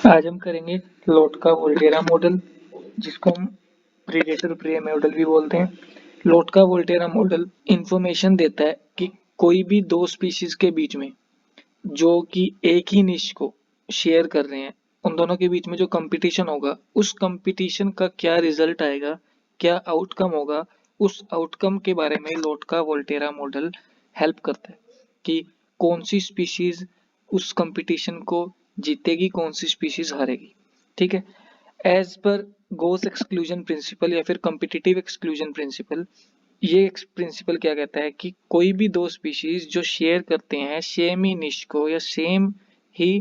आज हम करेंगे लोटका वोल्टेरा मॉडल, जिसको हम प्रीडेटर प्रे मॉडल भी बोलते हैं। लोटका वोल्टेरा मॉडल इंफॉर्मेशन देता है कि कोई भी दो स्पीशीज के बीच में जो कि एक ही निश को शेयर कर रहे हैं, उन दोनों के बीच में जो कंपटीशन होगा, उस कंपटीशन का क्या रिजल्ट आएगा, क्या आउटकम होगा, उस आउटकम के बारे में लोटका वोल्टेरा मॉडल हेल्प करता है कि कौन सी स्पीशीज उस कंपटीशन को जीतेगी, कौन सी स्पीशीज हारेगी। ठीक है। एज पर गोस एक्सक्लूजन प्रिंसिपल या फिर कॉम्पिटिटिव एक्सक्लूजन प्रिंसिपल, ये प्रिंसिपल क्या कहता है कि कोई भी दो स्पीशीज जो शेयर करते हैं सेम ही निश को या सेम ही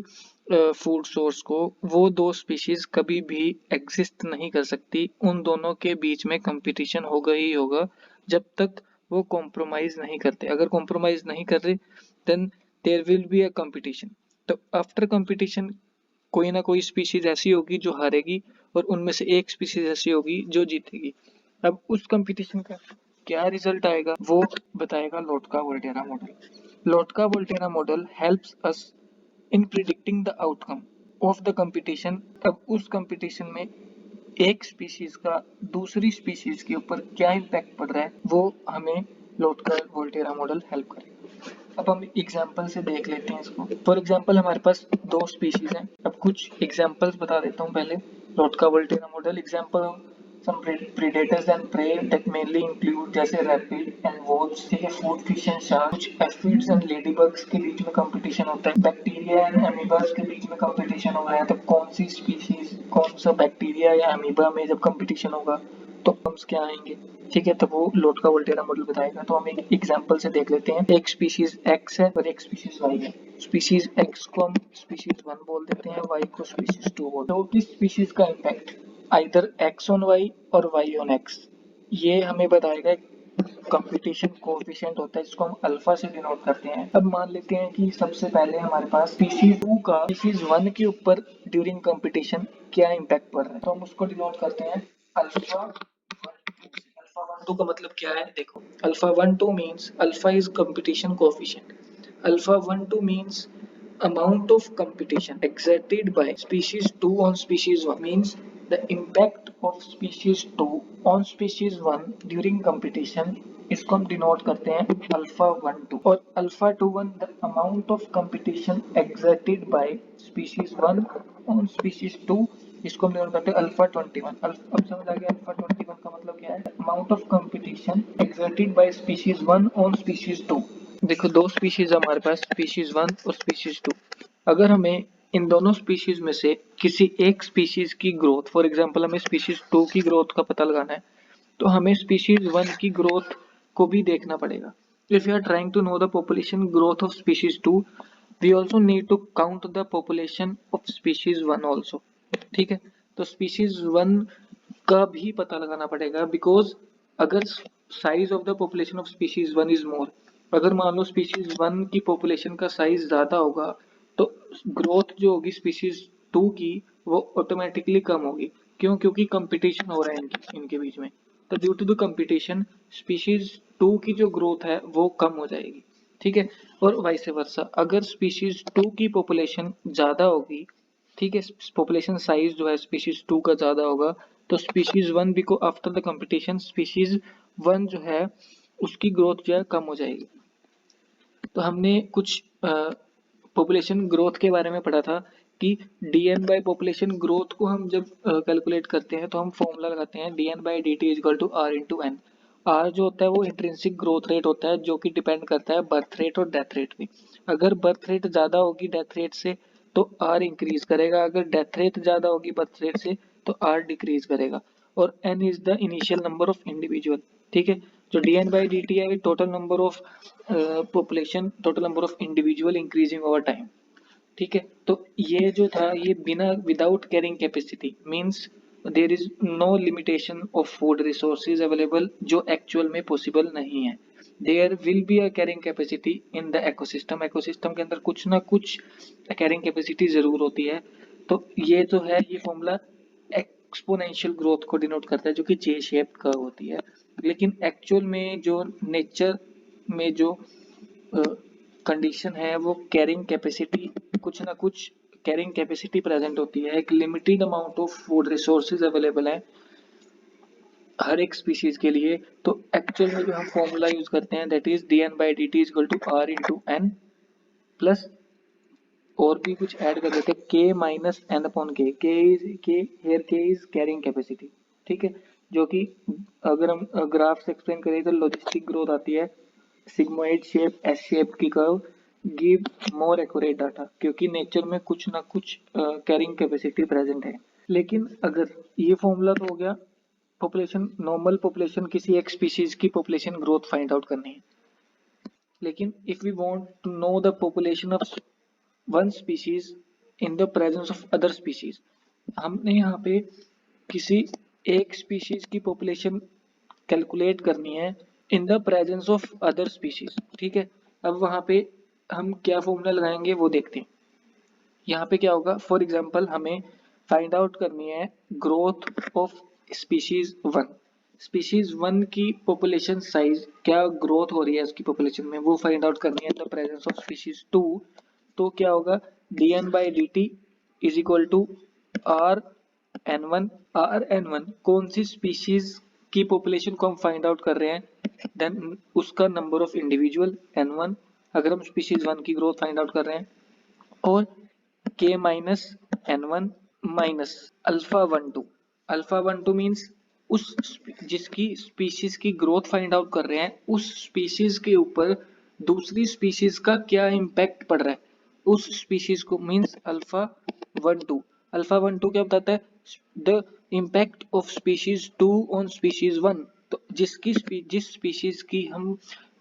फूड सोर्स को, वो दो स्पीशीज कभी भी एग्जिस्ट नहीं कर सकती। उन दोनों के बीच में कंपटीशन होगा ही होगा जब तक वो कॉम्प्रोमाइज नहीं करते। अगर कॉम्प्रोमाइज नहीं कर रहे then there will be a competition. तो आफ्टर कंपटीशन कोई ना कोई स्पीशीज ऐसी होगी जो हारेगी और उनमें से एक स्पीशीज ऐसी होगी जो जीतेगी। अब उस कंपटीशन का क्या रिजल्ट आएगा वो बताएगा लोटका Volterra model. लोटका Volterra model helps us in predicting the outcome of the competition. अब उस कंपटीशन में एक स्पीशीज का दूसरी स्पीशीज के ऊपर क्या इम्पैक्ट पड़ रहा है वो हमें लोटका वोल्टेरा मॉडल हेल्प करेगा। अब हम एग्जांपल से देख लेते हैं इसको। फॉर एग्जांपल हमारे पास दो स्पीशीज हैं। अब कुछ एग्जांपल्स बता देता हूँ पहले। लोटका Volterra model example some predators and prey that mainly include जैसे रैपिड एंड वोल्व्स, ठीक है, फूड फिश एंड शार्क। कुछ एफिड्स एंड लेडीबग्स के बीच में कंपटीशन होता है। बैक्टीरिया एंड अमीबास के बीच में कंपटीशन हो रहा है। तो कौन सी स्पीशीज, कौन सा बैक्टीरिया या अमीबा में जब कंपटीशन होगा तो टर्म्स क्या आएंगे, ठीक है, तो वो लोटका वोल्टेरा मॉडल बताएगा। तो हम एक एग्जांपल से देख लेते हैं। एक स्पीशीज एक्स है और एक स्पीशीज वाई है। स्पीशीज एक्स को हम स्पीशीज 1 बोल देते हैं, वाई को स्पीशीज 2 बोलते हैं। तो किस स्पीशीज का impact either x on y और y ऑन x, ये हमें बताएगा। कंपटीशन कोएफिशिएंट होता है, इसको हम अल्फा से डिनोट करते हैं। अब मान लेते हैं कि सबसे पहले हमारे पास स्पीशीज 2 का स्पीशीज 1 के ऊपर ड्यूरिंग कंपटीशन क्या इम्पैक्ट पड़ रहा है, तो हम उसको डिनोट करते हैं अल्फा। अल्फा 1 2 का मतलब क्या है, देखो, alpha 1 2 means alpha is competition coefficient. Alpha 1 2 means amount of competition exerted by species 2 on species 1, means the impact of species 2 on species 1 during competition, इसको हम डिनोट करते हैं अल्फा 1 2। और alpha 2 1 the amount of competition exerted by species 1 on species 2, इसको हम denote करते हैं alpha 21। अब समझ आ गया अल्फा 21 का मतलब क्या है, amount of competition exerted by species 1 on species 2। देखो दो स्पीशीज हमारे पास, स्पीशीज 1 और स्पीशीज 2। अगर हमें इन दोनों स्पीशीज में से किसी एक स्पीशीज की ग्रोथ, फॉर एग्जांपल हमें स्पीशीज 2 की ग्रोथ का पता लगाना है, तो हमें स्पीशीज 1 की ग्रोथ को भी देखना पड़ेगा। If you are trying to know the population growth of species 2, we also need to count the population of species 1 also. ठीक है, तो स्पीशीज 1 का भी पता लगाना पड़ेगा, बिकॉज अगर size of the population of species 1 is more, अगर मान लो स्पीशीज 1 की पॉपुलेशन का साइज ज्यादा होगा तो ग्रोथ जो होगी स्पीशीज 2 की वो ऑटोमेटिकली कम होगी। क्यों? क्योंकि कंपटीशन हो रहा है इनके बीच में। तो due to the competition species 2 की जो ग्रोथ है वो कम हो जाएगी। ठीक है, और वाइस वर्सा, अगर स्पीशीज 2 की पॉपुलेशन ज्यादा होगी, ठीक है, पॉपुलेशन साइज जो है स्पीशीज 2 का ज्यादा होगा, तो स्पीशीज 1 भी को आफ्टर द कंपटीशन स्पीशीज 1 जो है उसकी ग्रोथ जो है कम हो जाएगी। तो हमने कुछ पॉपुलेशन ग्रोथ के बारे में पढ़ा था कि dn बाय पॉपुलेशन ग्रोथ को हम जब कैलकुलेट करते हैं तो हम फॉर्मूला लगाते हैं dn by dt equal to r into n. R जो होता है वो इंट्रिंसिक ग्रोथ रेट होता है जो कि डिपेंड करता है बर्थ रेट और डेथ रेट पे। अगर बर्थ रेट ज्यादा होगी डेथ रेट से तो आर इंक्रीज करेगा, अगर डेथ रेट ज्यादा होगी बर्थ रेट से तो आर डिक्रीज करेगा। और n is the initial number of individual. ठीक है, जो dn बाई dt है total number of population, total number of individual increasing over time. ठीक है, तो ये जो था ये बिना without carrying capacity means there is no limitation of food resources available, जो एक्चुअल में पॉसिबल नहीं है। There will be a carrying capacity in the ecosystem, ecosystem के अंदर कुछ ना कुछ कैरिंग कैपेसिटी जरूर होती है। तो ये जो है ये फॉर्मूला एक्सपोनेंशियल ग्रोथ को डिनोट करता है जो कि जे शेप कर्व होती है। लेकिन एक्चुअल में जो नेचर में जो कंडीशन है वो कैरिंग कैपेसिटी कुछ ना कुछ कैरिंग कैपेसिटी प्रेजेंट होती है, एक limited amount of food resources available है हर एक स्पीशीज के लिए, तो एक्चुअल में जो हम फॉर्मूला यूज करते हैं that is dn/dt is equal to r into n plus और भी कुछ ऐड कर देते हैं k माइनस एन अपॉन के, के इज कैरिंग कैपेसिटी, ठीक है, जो कि अगर हम ग्राफ से एक्सप्लेन करें तो लॉजिस्टिक ग्रोथ आती है सिग्मोइड शेप एस शेप की curve give more accurate data, क्योंकि नेचर में कुछ ना कुछ कैरिंग कैपेसिटी प्रेजेंट है। लेकिन अगर ये फॉर्मूला तो हो गया पॉपुलेशन, नॉर्मल पॉपुलेशन किसी एक स्पीशीज की पॉपुलेशन ग्रोथ फाइंड आउट करनी है, लेकिन if we want to know the population of one species in the presence of other species, हमने यहाँ पे किसी एक स्पीशीज की पॉपुलेशन कैलकुलेट करनी है in the presence of other species, ठीक है। अब वहाँ पे हम क्या फॉर्मूला लगाएंगे वो देखते हैं। यहाँ पे क्या होगा, फॉर एग्जाम्पल हमें फाइंड आउट करनी है growth of species one, species one की पॉपुलेशन साइज क्या ग्रोथ हो रही है उसकी पॉपुलेशन में, वो फाइंड आउट करनी है in the presence of species two. तो क्या होगा, dn/dt is equal to r n1, r n1 कौन सी स्पीशीज की पॉपुलेशन को हम फाइंड आउट कर रहे हैं, देन उसका नंबर ऑफ इंडिविजुअल n1 अगर हम स्पीशीज वन की ग्रोथ फाइंड आउट कर रहे हैं, और k minus n1 minus alpha 1 2 means उस जिसकी स्पीशीज की ग्रोथ फाइंड आउट कर रहे हैं उस स्पीशीज के ऊपर दूसरी स्पीशीज का क्या इम्पैक्ट पड़ रहा है उस स्पीशीज को, मीन्स अल्फा 1 2 क्या बताता है, the impact of species 2 on species 1। तो जिस स्पीशीज की हम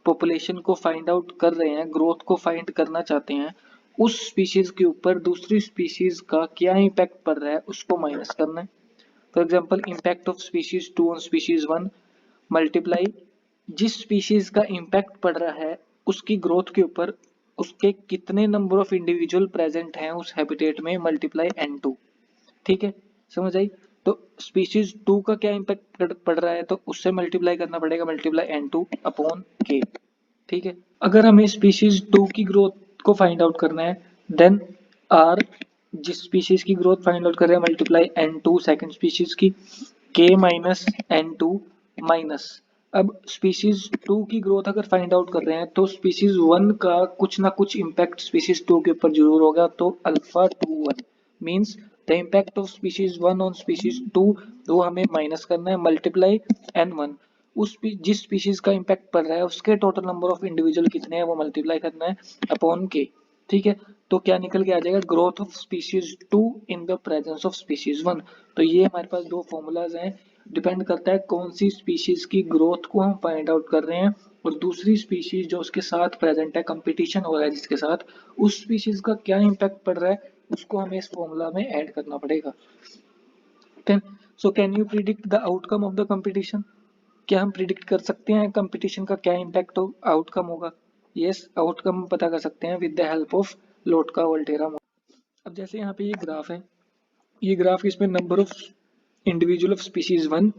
पॉपुलेशन को फाइंड आउट कर रहे हैं, ग्रोथ को फाइंड करना चाहते हैं, उस स्पीशीज के ऊपर दूसरी स्पीशीज का क्या इम्पैक्ट पड़ रहा है उसको माइनस करना है। For example impact of species 2 on species 1 multiply जिस स्पीशीज का इम्पैक्ट पड़ रहा है उसकी ग्रोथ के ऊपर उसके कितने नंबर ऑफ इंडिविजुअल प्रेजेंट हैं उस हैबिटेट में मल्टीप्लाई n2, ठीक है, समझ आई। तो स्पीशीज 2 का क्या इम्पैक्ट पड़ रहा है तो उससे मल्टीप्लाई करना पड़ेगा, मल्टीप्लाई n2 अपॉन k, ठीक है। अगर हमें स्पीशीज 2 की ग्रोथ को फाइंड आउट करना है देन r जिस स्पीशीज की ग्रोथ फाइंड आउट कर रहे हैं मल्टीप्लाई n2 सेकंड स्पीशीज की k माइनस n2 माइनस, अब स्पीशीज 2 की ग्रोथ अगर फाइंड आउट कर रहे हैं तो स्पीशीज 1 का कुछ ना कुछ इम्पैक्ट स्पीशीज 2 के ऊपर जरूर होगा, तो alpha 2 1 means the impact of species 1 on species 2 वो हमें माइनस करना है मल्टीप्लाई n1 उस जिस स्पीशीज का इम्पैक्ट पड़ रहा है उसके टोटल नंबर ऑफ इंडिविजुअल कितने हैं वो मल्टीप्लाई करना है अपॉन के, ठीक है। तो क्या निकल के आ जाएगा, growth of species 2 in the presence of species 1। तो ये हमारे पास दो फॉर्मूलाज हैं, डिपेंड करता है कौन सी स्पीशीज की ग्रोथ को हम फाइंड आउट कर रहे हैं और दूसरी स्पीशीज जो उसके साथ प्रेजेंट है, कंपटीशन हो रहा है जिसके साथ, उस स्पीशीज का क्या इम्पैक्ट पड़ रहा है उसको हमें इस फॉर्मूला में ऐड करना पड़ेगा। So can you predict the outcome of the competition, क्या हम प्रिडिक्ट कर सकते हैं कंपटीशन का क्या इम्पैक्ट आउटकम होगा? यस, आउटकम पता कर सकते हैं with the help of लोटका-वोल्टेरा model. अब जैसे यहाँ पे ये ग्राफ है, ये ग्राफ इसमें number of individual of species 1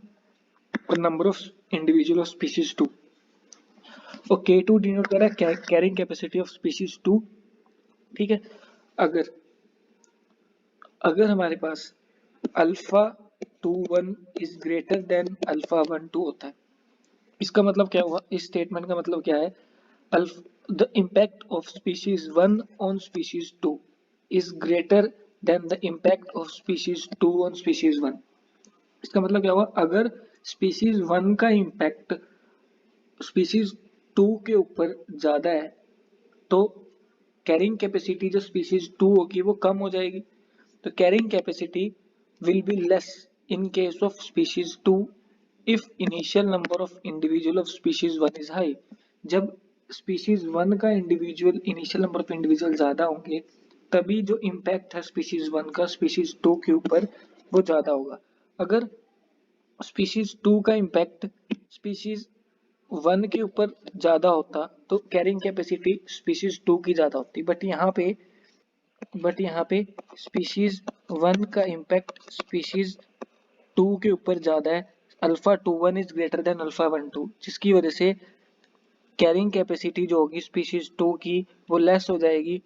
और number of individual of species 2 और K2 डिनोट कर रहा है कैरिंग कैपेसिटी ऑफ स्पीशीज 2, ठीक है। अगर अगर हमारे पास alpha 2 1 is greater than alpha 1 2 होता है, इसका मतलब क्या हुआ, इस स्टेटमेंट का मतलब क्या है, the impact of species 1 on species 2 is greater than the impact of species 2 on species 1। इसका मतलब क्या हुआ, अगर species 1 का impact species 2 के ऊपर ज्यादा है तो कैरिंग कैपेसिटी जो species 2 होगी वो कम हो जाएगी, तो carrying capacity will be less in case of species 2 if initial number of individual of species 1 is high। जब स्पीशीज 1 का individual initial number of individual ज्यादा होंगे तभी जो इम्पैक्ट है स्पीशीज 1 का स्पीशीज 2 के ऊपर वो ज्यादा होगा। अगर स्पीशीज 2 का इम्पैक्ट स्पीशीज 1 के ऊपर ज्यादा होता तो कैरिंग कैपेसिटी स्पीशीज 2 की ज्यादा होती, बट यहाँ पे स्पीशीज 1 का इम्पैक्ट स्पीशीज 2 के ऊपर ज्यादा है, alpha 2 1 is greater than alpha 1 2, जिसकी वजह से कैरिंग कैपेसिटी जो होगी स्पीशीज 2 की वो लेस हो जाएगी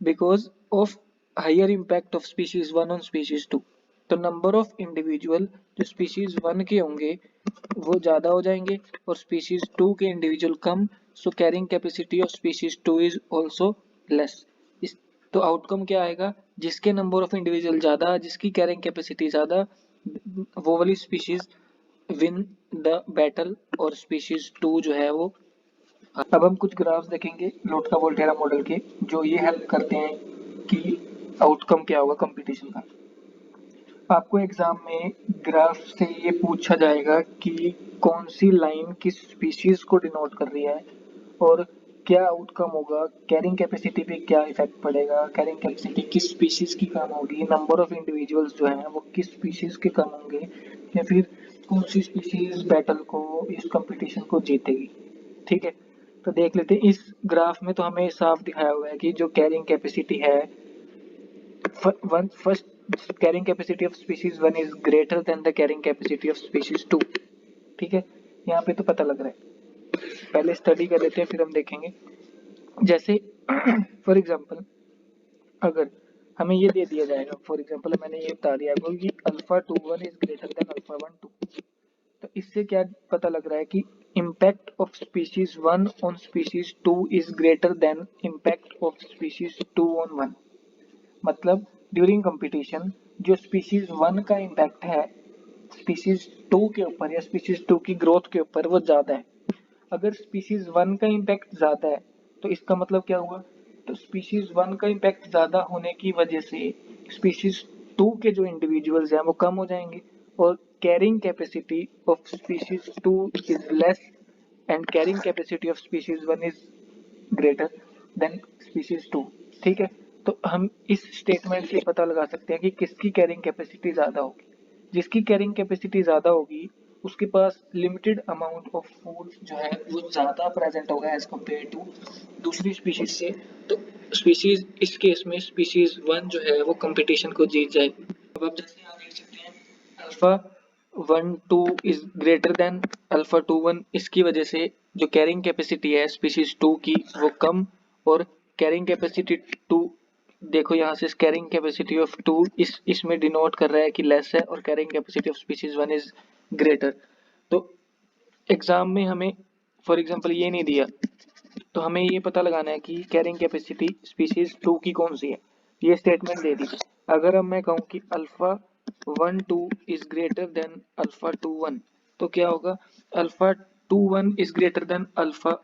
because of higher impact of species one on species two. तो नंबर ऑफ इंडिविजुअल जो स्पीशीज वन के होंगे वो ज्यादा हो जाएंगे और स्पीशीज टू के इंडिविजुअल कम, so carrying capacity of species two is also less. इस तो आउटकम क्या आएगा, जिसके नंबर ऑफ इंडिविजुअल ज्यादा, जिसकी कैरिंग कैपेसिटी ज्यादा, वो वाली स्पीशीज विन द बैटल और स्पीशीज टू जो है वो। अब हम कुछ ग्राफ्स देखेंगे लोटका वोल्टेरा मॉडल के, जो ये हेल्प करते हैं कि आउटकम क्या होगा कंपटीशन का। आपको एग्जाम में ग्राफ से ये पूछा जाएगा कि कौन सी लाइन किस स्पीशीज को डिनोट कर रही है और क्या आउटकम होगा, कैरिंग कैपेसिटी पे क्या इफेक्ट पड़ेगा, कैरिंग कैपेसिटी किस स्पीशीज की कम होगी, नंबर ऑफ इंडिविजुअल्स जो हैं वो किस स्पीशीज के कम होंगे, या फिर कौन सी स्पीशीज बैटल को, इस कंपटीशन को जीतेगी। ठीक है, तो देख लेते हैं इस ग्राफ में। तो हमें साफ दिखाया हुआ है कि जो कैरिंग कैपेसिटी है, first carrying capacity of species one is greater than the carrying capacity of species two. ठीक है, यहाँ पे तो पता लग रहा है। पहले स्टडी कर लेते हैं फिर हम देखेंगे। जैसे फॉर एग्जांपल अगर हमें ये दे दिया जाएगा, फॉर एग्जांपल मैंने ये बता दिया आपको कि alpha two one is greater than alpha one two. तो इससे क्या पता लग रहा है कि impact of species one on species two is greater than impact of species two on one. मतलब ड्यूरिंग कंपटीशन जो स्पीशीज वन का इम्पैक्ट है स्पीशीज टू के ऊपर या स्पीशीज टू की ग्रोथ के ऊपर वो ज्यादा है। अगर स्पीशीज वन का इम्पैक्ट ज्यादा है तो इसका मतलब क्या हुआ, तो स्पीशीज वन का इम्पैक्ट ज्यादा होने की वजह से स्पीशीज टू के जो इंडिविजुअल्स हैं वो कम हो जाएंगे और carrying capacity of species two is less and carrying capacity of species one is greater than species two. ठीक है, तो हम इस स्टेटमेंट से पता लगा सकते हैं कि किसकी कैरिंग कैपेसिटी ज्यादा होगी। जिसकी कैरिंग कैपेसिटी ज्यादा होगी उसके पास लिमिटेड अमाउंट ऑफ फूड जो है वो ज्यादा प्रेजेंट होगा एज कम्पेयर टू दूसरी स्पीशीज से। तो स्पीशीज इस केस में स्पीशीज वन जो है वो कंपटीशन को जीत जाएगी। अब आप जैसे यहाँ देख सकते हैं alpha one two is greater than alpha two one, इसकी वजह से जो कैरिंग कैपेसिटी है स्पीशीज टू की वो कम और कैरिंग कैपेसिटी टू, देखो यहाँ से कैरिंग कैपेसिटी ऑफ टू इसमें डिनोट कर रहा है कि लेस है और carrying capacity of species one is greater. तो एग्जाम में हमें फॉर एग्जांपल ये नहीं दिया तो हमें ये पता लगाना है कि कैरिंग कैपेसिटी स्पीशीज टू की कौन सी है। ये स्टेटमेंट दे दी। अगर अब मैं कहूँ कि alpha one two is greater than alpha two one, तो क्या होगा, alpha two one is greater than alpha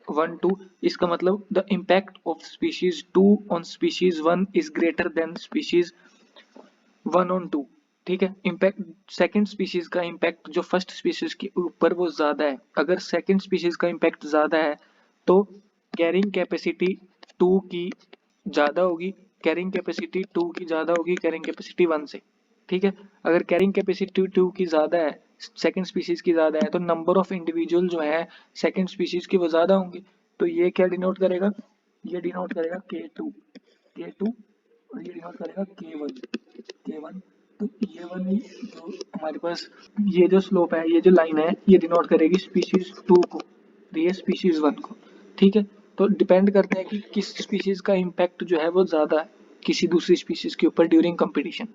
one two, इसका मतलब the impact of species two on species one is greater than species one on two. ठीक है, impact second species का impact जो first species के ऊपर वो ज्यादा है। अगर सेकंड स्पीशीज का इम्पैक्ट ज्यादा है तो कैरिंग कैपेसिटी टू की ज्यादा होगी, कैरिंग कैपेसिटी टू की ज्यादा होगी कैरिंग कैपेसिटी वन से। ठीक है, अगर कैरिंग कैपेसिटी टू की ज्यादा है, सेकंड स्पीशीज की ज्यादा है, तो नंबर ऑफ इंडिविजुअल जो है सेकंड स्पीशीज के वो ज्यादा होंगे। तो ये क्या डिनोट करेगा, ये डिनोट करेगा के टू और ये डिनोट करेगा के वन। तो ये वाली जो हमारे पास ये जो स्लोप है, ये जो लाइन है, ये डिनोट करेगी स्पीशीज टू को, तो ये स्पीशीज वन को। ठीक है, तो डिपेंड करता है कि किस स्पीशीज का इम्पैक्ट जो है वो ज्यादा है किसी दूसरी स्पीशीज के ऊपर ड्यूरिंग कंपटीशन।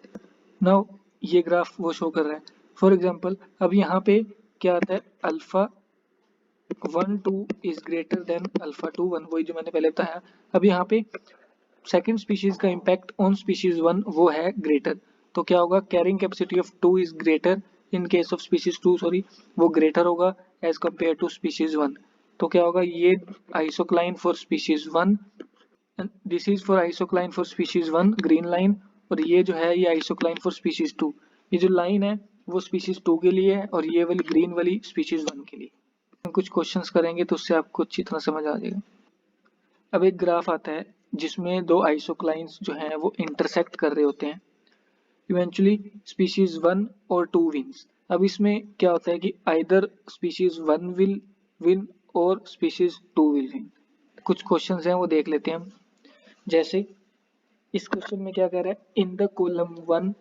नाउ ये ग्राफ वो शो कर रहा है। फॉर एग्जांपल अब यहाँ पे क्या आता है, alpha one two is greater than alpha two one, वही जो मैंने पहले बताया। अब यहाँ पे सेकंड स्पीशीज का इम्पैक्ट ऑन स्पीशीज वन वो है ग्रेटर, तो क्या होगा, carrying capacity of two is greater in case of species two, sorry वो ग्रेटर होगा as compare to species one. तो क्या होगा, ये isocline for species one, this is for isocline for species one green line, और ये जो है ये आइसोक्लाइन फॉर स्पीशीज टू। ये जो लाइन है वो स्पीशीज टू के लिए है और ये वाली ग्रीन वाली स्पीशीज वन के लिए। हम कुछ क्वेश्चंस करेंगे तो उससे आपको अच्छी तरह समझ आ जाएगा। अब एक ग्राफ आता है जिसमें दो आइसोक्लाइंस जो हैं वो इंटरसेक्ट कर रहे होते हैं, इवेंचुअली स्पीशीज वन और टू विंस। अब इसमें क्या होता है कि either species one will win और स्पीशीज टू विल विन। कुछ क्वेश्चंस हैं वो देख लेते हैं हम। जैसे इस क्वेश्चन में क्या कह रहा है, in the column one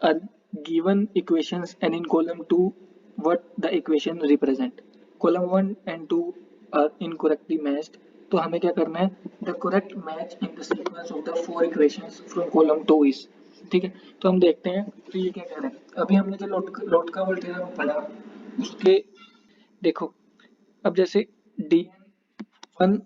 are given equations and in column two what the equation represent. Column one and two are incorrectly matched तो हमें क्या करना है, the correct match in the sequence of the 4 equations from column 2 is, ठीक है। तो हम देखते हैं तो ये क्या कह रहे हैं, अभी हमने जो लोटकावल थ्योरम पढ़ा उसके देखो, अब जैसे d1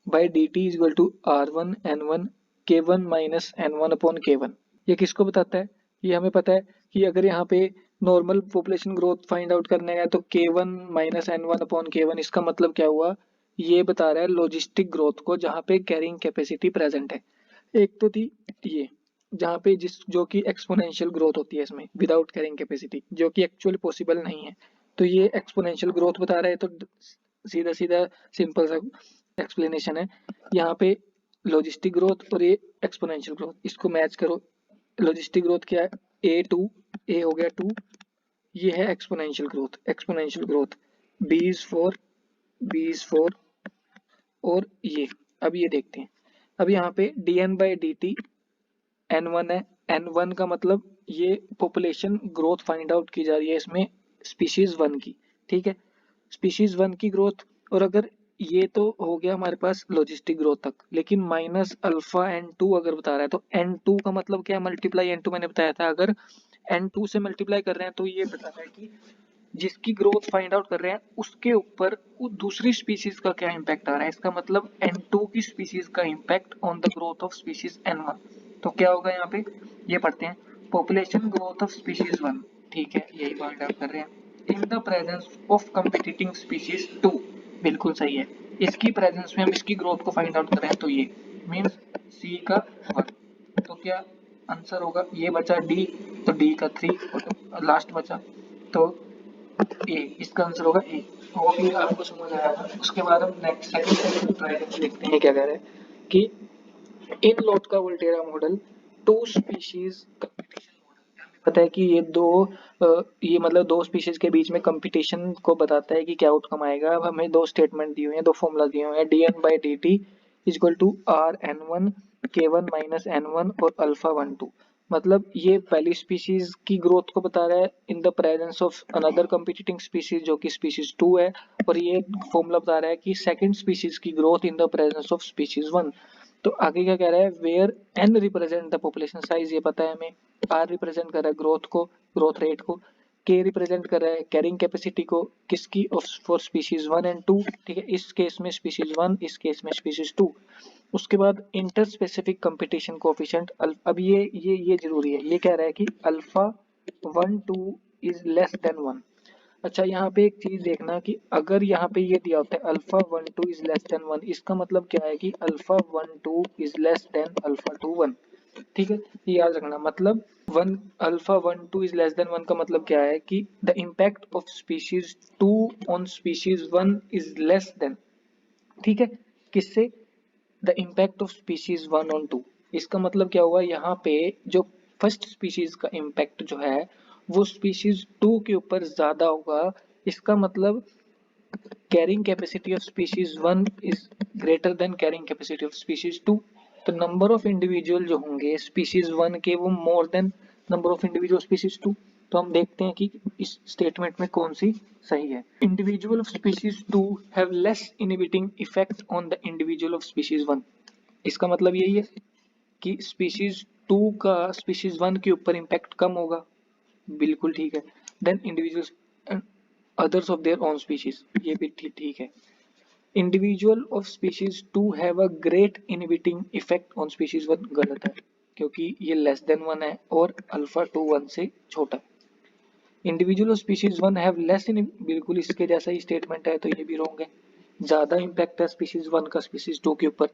by D T is equal to R1 N1 K1 minus N1 upon K1, ये किसको बताता है, ये हमें पता है कि अगर यहाँ पे normal population growth find out करने का है तो K1 minus N1 upon K1, इसका मतलब क्या हुआ, ये बता रहा है लॉजिस्टिक ग्रोथ को जहाँ पे कैरिंग कैपेसिटी प्रेजेंट है। एक तो थी ये जहाँ पे जिस जो कि एक्सपोनेंशियल ग्रोथ होती है इसमें विदाउट कैरिंग कैपेसिटी, जो कि एक्चुअली पॉसिबल नहीं है, तो ये एक्सपोनेंशियल ग्रोथ बता रहा है। तो सीधा सीधा सिंपल सा एक्सप्लेनेशन है, यहाँ पे लॉजिस्टिक ग्रोथ और ये एक्सपोनेंशियल ग्रोथ, इसको मैच करो। लॉजिस्टिक ग्रोथ क्या है, ए हो गया 2, ये है एक्सपोनेंशियल ग्रोथ बी इज 4 और ये, अब ये देखते हैं, अब यहाँ पे dn by D T n1 है, n1 का मतलब ये पॉपुलेशन ग्रोथ फाइंड आउट की जा रही है इसमें स्पीशीज 1 की, ठीक है, स्पीशीज 1 की ग्रोथ। और अगर ये तो हो गया हमारे पास लॉजिस्टिक ग्रोथ तक, लेकिन माइनस अल्फा n2 अगर बता रहा है तो n2 का मतलब क्या है, मल्टीप्लाई n2 मैंने बताया था, अगर n2 से मल्टीप्लाई कर रहे हैं तो ये बता रहा है कि जिसकी ग्रोथ फाइंड आउट कर रहे हैं उसके ऊपर वो दूसरी स्पीशीज का क्या इम्पैक्ट आ रहा है, इसका मतलब n2 की स्पीशीज का impact on the growth of species n1। तो क्या होगा यहाँ पे, ये पढ़ते हैं, पॉपुलेशन ग्रोथ ऑफ स्पीशीज 1, ठीक है, यही फाइंड आउट कर रहे हैं in the presence of competing species 2, बिल्कुल सही है, इसकी प्रेजेंस में हम इसकी ग्रोथ को फाइंड आउट कर रहे हैं, तो ये मीन्स सी का 1, तो क्या आंसर होगा, ये बचा डी, तो डी का 3 और लास्ट बचा तो ए, इसका आंसर होगा ए। होप ये आपको समझ आया था। उसके बाद हम नेक्स्ट सेकंड क्वेश्चन ट्राई करके देखते हैं क्या कह रहे हैं कि in Lotka Volterra model two species competition model, पता है कि ये ये मतलब दो स्पीशीज के बीच में कंपटीशन को बताता है कि क्या आउटकम आएगा। अब हमें दो स्टेटमेंट दी हुई हैं, दो फॉर्मूला दिए हुए हैं, dn by dt is equal to Rn1 K1 minus N1 और अल्फा 1 2, मतलब ये पहली स्पीशीज की ग्रोथ को बता रहा है in the presence of another competing species जो कि स्पीशीज 2 है, और ये फॉर्मूला बता रहा है कि सेकंड स्पीशीज की growth in the presence of species 1। तो आगे क्या कह रहा है, where N represent the population size, ये पता है हमें, आर रिप्रेजेंट कर रहा है ग्रोथ को, ग्रोथ रेट को, के रिप्रेजेंट कर रहा है कैरिंग कैपेसिटी को, किसकी, ऑफ फॉर स्पीशीज 1 एंड 2, ठीक है, इस केस में स्पीशीज 1, इस केस में स्पीशीज 2। उसके बाद इंटर स्पेसिफिक कंपटीशन कोएफिशिएंट, अब ये जरूरी है, ये कह रहा है कि अल्फा 1 2 इज लेस देन 1। अच्छा, यहाँ पे एक चीज देखना कि अगर यहाँ पे ये दिया होता है अल्फा 1 2 इज लेस देन 1, इसका मतलब क्या है कि alpha 1 2 is less than alpha 2 1, ठीक है, ये याद रखना। मतलब one alpha 1 2 is less than 1 का मतलब क्या है कि the impact of species 2 on species 1 is less than, ठीक है, किससे, the impact of species 1 on 2। इसका मतलब क्या हुआ, यहाँ पे जो फर्स्ट स्पीशीज का इम्पैक्ट जो है वो स्पीशीज 2 के ऊपर ज्यादा होगा, इसका मतलब carrying capacity of species 1 is greater then carrying capacity of species 2। तो नंबर ऑफ इंडिविजुअल जो होंगे स्पीशीज 1 के वो more than number of individual species 2। तो हम देखते हैं कि इस स्टेटमेंट में कौन सी सही है। Individual of species 2 have less inhibiting effect on the individual of species 1, इसका मतलब यही है कि स्पीशीज 2 का स्पीशीज 1 के ऊपर इम्पैक्ट कम होगा, बिल्कुल ठीक है, then individuals others of their own species, ये भी ठीक है। Individual of species 2 have a great inhibiting effect on species 1, गलत है क्योंकि ये लेस देन 1 है और अल्फा 2 1 से छोटा। Individual of species 1 have less in, बिल्कुल इसके जैसा ही स्टेटमेंट है, तो ये भी रॉन्ग है, ज्यादा इम्पैक्ट है स्पीशीज 1 का स्पीशीज 2 के ऊपर।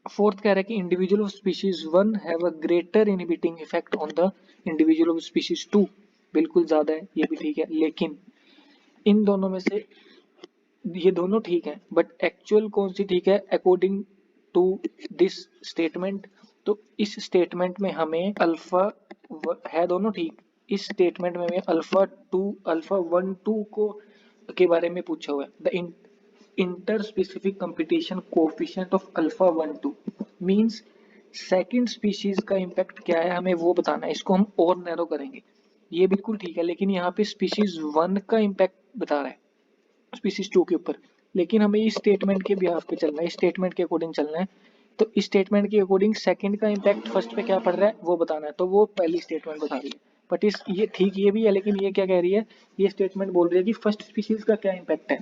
फोर्थ कह रहा है कि individual of species 1 have a greater inhibiting effect on the individual of species 2, बिल्कुल ज्यादा है, ये भी ठीक है, लेकिन इन दोनों में से ये दोनों ठीक है, बट एक्चुअल कौन सी ठीक है अकॉर्डिंग टू दिस स्टेटमेंट। तो इस स्टेटमेंट में हमें अल्फा है दोनों ठीक, इस स्टेटमेंट में हमें अल्फा 1 2 को के बारे में पूछा हुआ है, the inter specific competition coefficient of alpha 1 2 means second species का इम्पैक्ट क्या है हमें वो बताना है, इसको हम और नैरो करेंगे, ये बिल्कुल ठीक है, लेकिन यहाँ पे स्पीशीज 1 का इम्पैक्ट बता रहा है स्पीशीज 2 के ऊपर, लेकिन हमें इस स्टेटमेंट के बिहाफ पे चलना है, इस स्टेटमेंट के अकॉर्डिंग चलना है। तो इस स्टेटमेंट के अकॉर्डिंग सेकंड का इम्पैक्ट फर्स्ट पे क्या पड़ रहा है वो बताना है, तो वो पहली स्टेटमेंट बता रही है। बट इस ये ठीक ये भी है, लेकिन ये क्या कह रही है, ये स्टेटमेंट बोल रही है कि फर्स्ट स्पीशीज का क्या इम्पैक्ट है।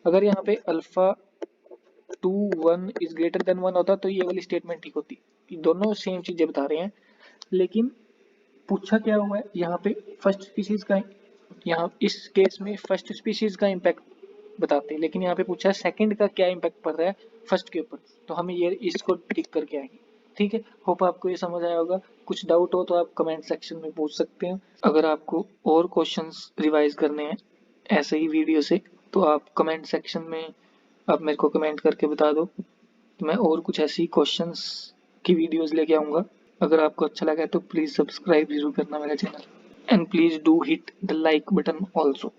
अगर यहाँ पे अल्फा 2 1 इज ग्रेटर देन 1 होता तो ये वाली स्टेटमेंट ठीक होती, कि दोनों सेम चीजें बता रहे हैं। लेकिन पूछा क्या हुआ है यहाँ पे, फर्स्ट स्पीशीज का, यहाँ इस केस में फर्स्ट स्पीशीज का इम्पैक्ट बताते हैं, लेकिन यहाँ पे पूछा है सेकंड का क्या इम्पैक्ट पड़ रहा है फर्स्ट के ऊपर, तो हमें ये इसको टिक करके आएंगे। ठीक है, होप आपको ये समझ आया होगा। कुछ डाउट हो तो आप कमेंट सेक्शन में पूछ सकते हैं। अगर आपको और क्वेश्चंस रिवाइज करने हैं ऐसे ही वीडियो से, तो आप कमेंट सेक्शन में आप मेरे को कमेंट करके बता दो, तो मैं और कुछ ऐसी क्वेश्चंस की वीडियोस लेके आऊँगा। अगर आपको अच्छा लगा तो प्लीज़ सब्सक्राइब जरूर करना मेरा channel, and please do hit the like button also.